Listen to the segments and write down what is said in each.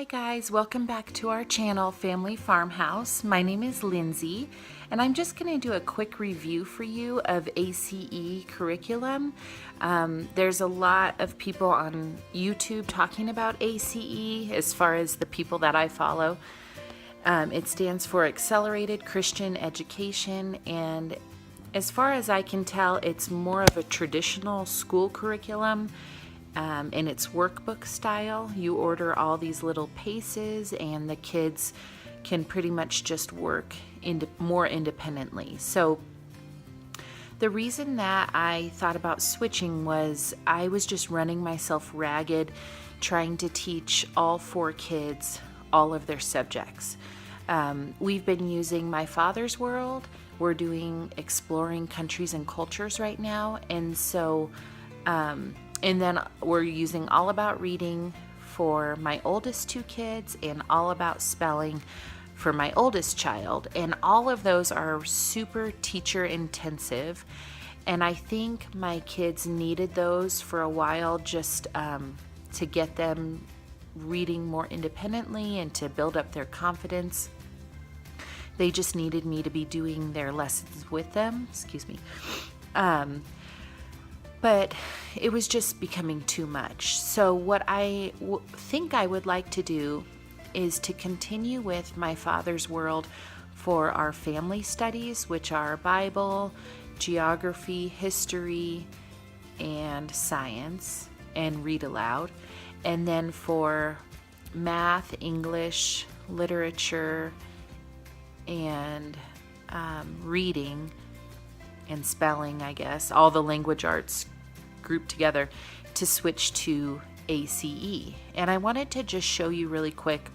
Hi guys, welcome back to our channel, Family Farmhouse. My name is Lindsay, and I'm just going to do a quick review for you of ACE curriculum. There's a lot of people on YouTube talking about ACE as far as the people that I follow. It stands for Accelerated Christian Education, and as far as I can tell, it's more of a traditional school curriculum. And it's workbook style. You order all these little paces and the kids can pretty much just work more independently. So the reason that I thought about switching was I was just running myself ragged trying to teach all 4 kids all of their subjects. We've been using My Father's World. We're doing Exploring Countries and Cultures right now, and so and then we're using All About Reading for my oldest 2 kids and All About Spelling for my oldest child. And all of those are super teacher intensive. And I think my kids needed those for a while just to get them reading more independently and to build up their confidence. They just needed me to be doing their lessons with them. Excuse me. But it was just becoming too much. So what I think I would like to do is to continue with My Father's World for our family studies, which are Bible, geography, history, and science, and read aloud. And then for math, English, literature, and reading and spelling, I guess, all the language arts grouped together, to switch to ACE. And I wanted to just show you really quick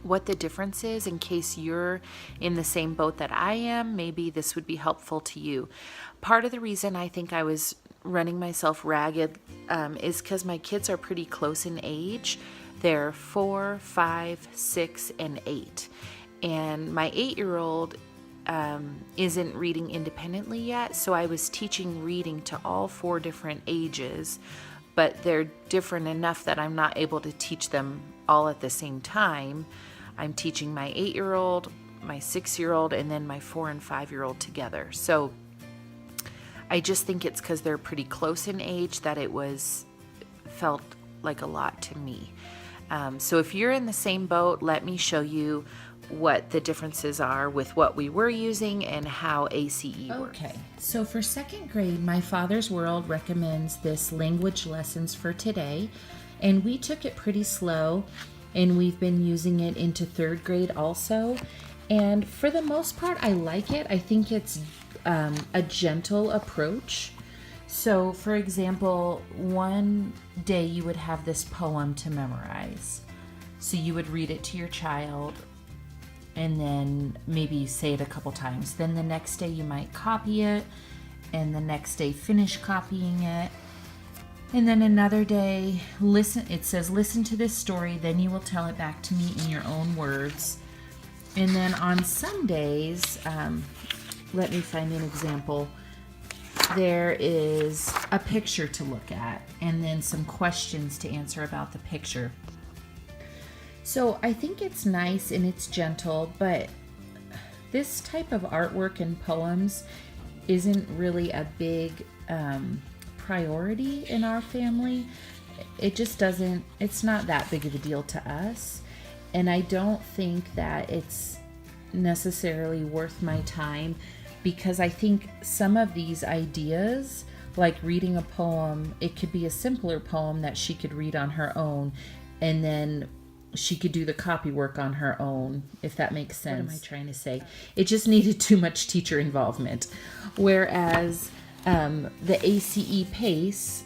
what the difference is in case you're in the same boat that I am. Maybe this would be helpful to you. Part of the reason I think I was running myself ragged is because my kids are pretty close in age. They're 4, 5, 6, and 8. And my 8-year-old isn't reading independently yet, so I was teaching reading to all 4 different ages, but they're different enough that I'm not able to teach them all at the same time. I'm teaching my 8-year-old, my 6-year-old, and then my 4 and 5-year-old together. So I just think it's because they're pretty close in age that it felt like a lot to me. So if you're in the same boat, let me show you what the differences are with what we were using and how ACE works. Okay, so for 2nd grade, My Father's World recommends this language lessons for today, and we took it pretty slow, and we've been using it into 3rd grade also. And for the most part, I like it. I think it's a gentle approach. So for example, one day you would have this poem to memorize. So you would read it to your child and then maybe say it a couple times. Then the next day you might copy it, and the next day finish copying it. And then another day, it says, listen to this story, then you will tell it back to me in your own words. And then on Sundays, let me find an example. There is a picture to look at, and then some questions to answer about the picture. So I think it's nice and it's gentle, but this type of artwork and poems isn't really a big priority in our family. It just it's not that big of a deal to us. And I don't think that it's necessarily worth my time, because I think some of these ideas, like reading a poem, it could be a simpler poem that she could read on her own, and then she could do the copy work on her own, if that makes sense. What am I trying to say? It just needed too much teacher involvement. Whereas the ACE PACE,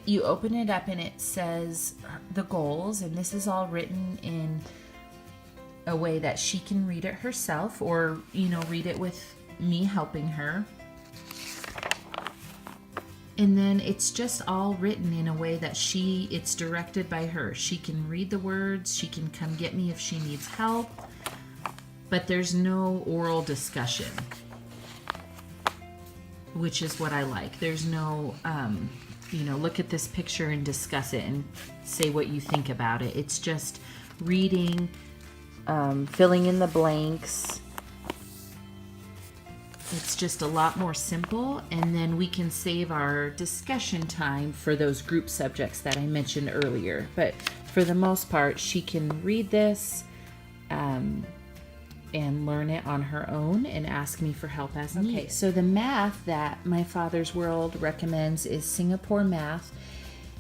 you open it up and it says the goals, and this is all written in a way that she can read it herself, or read it with me helping her. And then it's just all written in a way that it's directed by her. She can read the words, she can come get me if she needs help, but there's no oral discussion, which is what I like. There's no look at this picture and discuss it and say what you think about it. It's just reading, filling in the blanks. It's just a lot more simple, and then we can save our discussion time for those group subjects that I mentioned earlier. But for the most part, she can read this and learn it on her own and ask me for help as needed. Okay, so the math that My Father's World recommends is Singapore Math,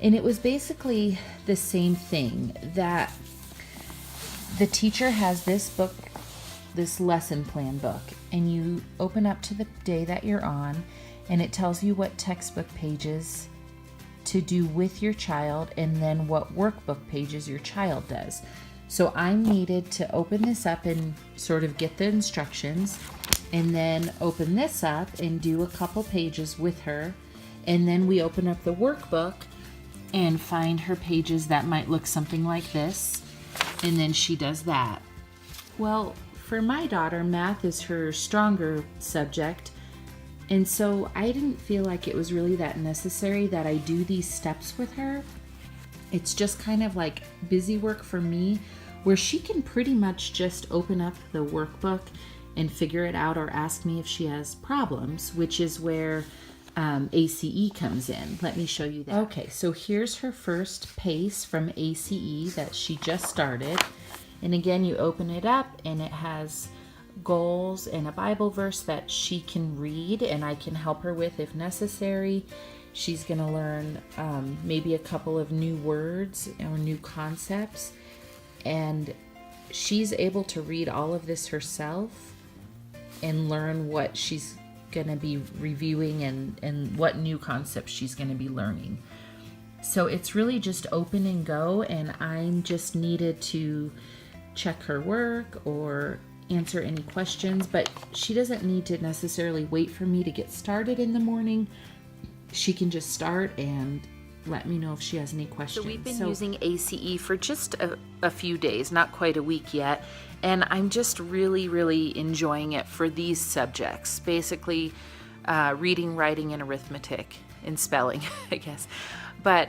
and it was basically the same thing, that the teacher has this book, this lesson plan book, and you open up to the day that you're on, and it tells you what textbook pages to do with your child and then what workbook pages your child does. So I needed to open this up and sort of get the instructions, and then open this up and do a couple pages with her, and then we open up the workbook and find her pages that might look something like this, and then she does that. Well, for my daughter, math is her stronger subject, and so I didn't feel like it was really that necessary that I do these steps with her. It's just kind of like busy work for me, where she can pretty much just open up the workbook and figure it out, or ask me if she has problems, which is where ACE comes in. Let me show you that. Okay, so here's her first PACE from ACE that she just started. And again, you open it up and it has goals and a Bible verse that she can read and I can help her with if necessary. She's going to learn maybe a couple of new words or new concepts. And she's able to read all of this herself and learn what she's going to be reviewing and what new concepts she's going to be learning. So it's really just open and go, and I'm just needed to check her work or answer any questions, but she doesn't need to necessarily wait for me to get started in the morning. She can just start and let me know if she has any questions. So we've been using ACE for just a few days, not quite a week yet, and I'm just really, really enjoying it for these subjects. Basically, reading, writing, and arithmetic, and spelling, I guess. But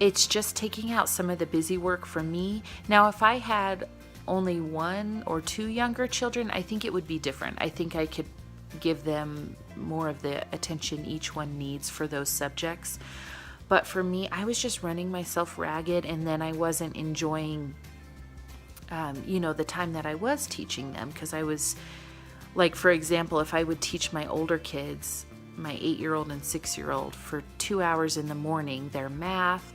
it's just taking out some of the busy work for me. Now, if I had only one or two younger children, I think it would be different. I think I could give them more of the attention each one needs for those subjects. But for me, I was just running myself ragged, and then I wasn't enjoying, the time that I was teaching them, because I was, like, for example, if I would teach my older kids, my 8-year-old and 6-year-old, for 2 hours in the morning, their math,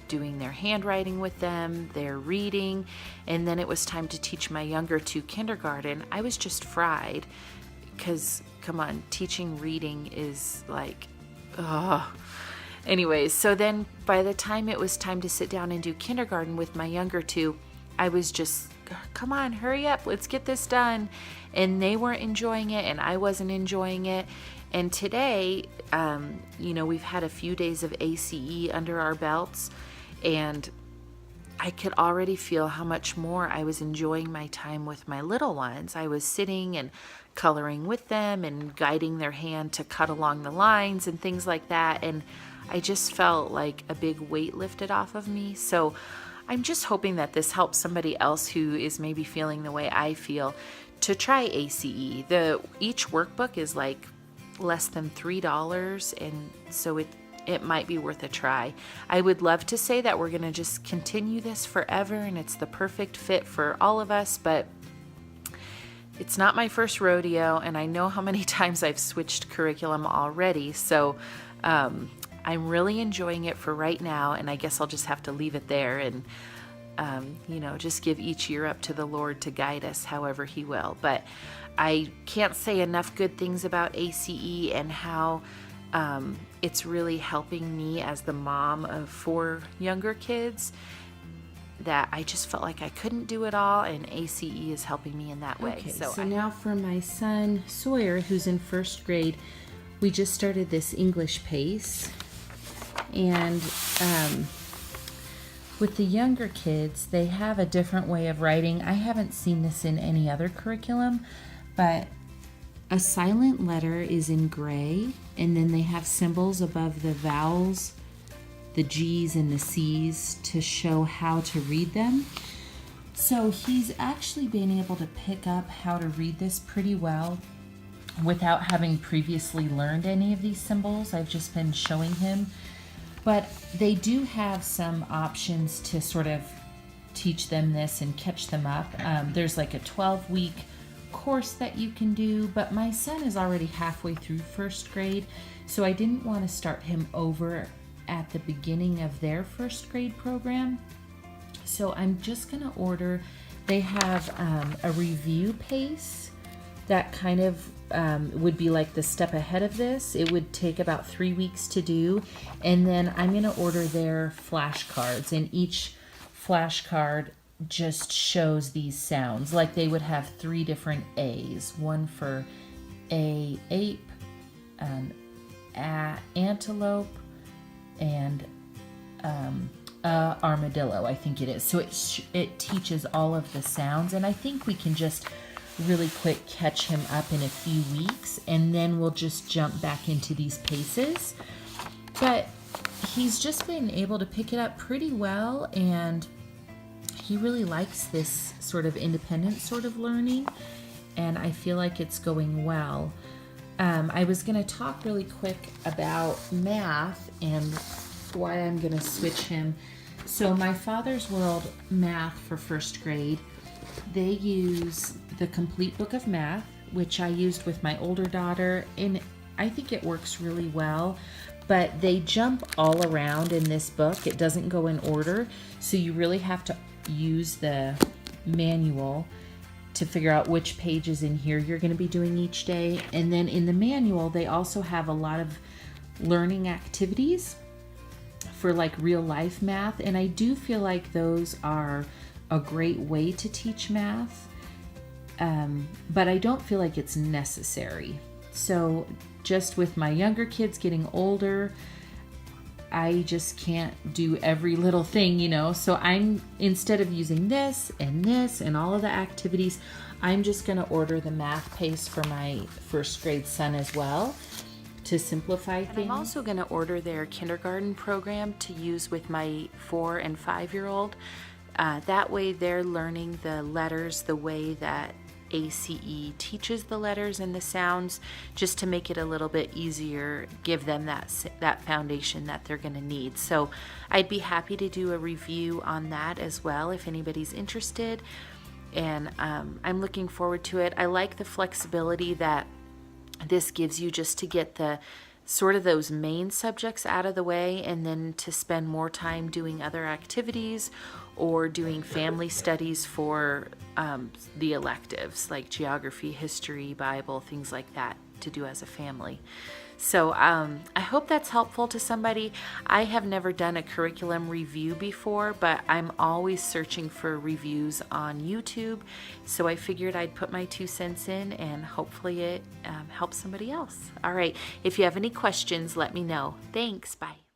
doing their handwriting with them, their reading, and then it was time to teach my younger two kindergarten, I was just fried. Because, come on, teaching reading is like, ugh. Anyways, so then by the time it was time to sit down and do kindergarten with my younger two, I was just, come on, hurry up, let's get this done. And they weren't enjoying it, and I wasn't enjoying it. And today, we've had a few days of ACE under our belts, and I could already feel how much more I was enjoying my time with my little ones. I was sitting and coloring with them and guiding their hand to cut along the lines and things like that. And I just felt like a big weight lifted off of me. So I'm just hoping that this helps somebody else who is maybe feeling the way I feel to try ACE. Each workbook is like less than $3, and so it might be worth a try. I would love to say that we're going to just continue this forever and it's the perfect fit for all of us, but it's not my first rodeo, and I know how many times I've switched curriculum already, so I'm really enjoying it for right now, and I guess I'll just have to leave it there and just give each year up to the Lord to guide us however He will. But I can't say enough good things about ACE and how it's really helping me as the mom of 4 younger kids, that I just felt like I couldn't do it all, and ACE is helping me in that way. Okay, so now for my son Sawyer, who's in 1st grade, we just started this English PACE, and with the younger kids, they have a different way of writing. I haven't seen this in any other curriculum, but A silent letter is in gray, and then they have symbols above the vowels, the G's and the C's, to show how to read them. So he's actually been able to pick up how to read this pretty well without having previously learned any of these symbols. I've just been showing him. But they do have some options to sort of teach them this and catch them up. There's like a 12-week course that you can do, but my son is already halfway through first grade, so I didn't want to start him over at the beginning of their first grade program. So I'm just going to order, they have a review pace that kind of would be like the step ahead of this. It would take about 3 weeks to do, and then I'm going to order their flashcards, and each flashcard just shows these sounds. Like they would have 3 different A's, one for ape, antelope, and armadillo, I think it is. So it teaches all of the sounds, and I think we can just really quick catch him up in a few weeks, and then we'll just jump back into these paces. But he's just been able to pick it up pretty well, and he really likes this sort of independent sort of learning, and I feel like it's going well. I was going to talk really quick about math and why I'm going to switch him. So my Father's World math for first grade, they use the Complete Book of Math, which I used with my older daughter, and I think it works really well. But they jump all around in this book. It doesn't go in order, so you really have to use the manual to figure out which pages in here you're going to be doing each day. And then in the manual, they also have a lot of learning activities for like real life math, and I do feel like those are a great way to teach math, but I don't feel like it's necessary. So just with my younger kids getting older, I just can't do every little thing, you know. So I'm, instead of using this and all of the activities, I'm just going to order the math pace for my first grade son as well to simplify things. And I'm also going to order their kindergarten program to use with my 4 and 5-year-old. That way they're learning the letters the way that ACE teaches the letters and the sounds, just to make it a little bit easier, give them that foundation that they're going to need. So I'd be happy to do a review on that as well if anybody's interested, and I'm looking forward to it. I like the flexibility that this gives you just to get the sort of those main subjects out of the way, and then to spend more time doing other activities or doing family studies for the electives like geography, history, Bible, things like that to do as a family. So I hope that's helpful to somebody. I have never done a curriculum review before, but I'm always searching for reviews on YouTube. So I figured I'd put my 2 cents in, and hopefully it helps somebody else. All right. If you have any questions, let me know. Thanks. Bye.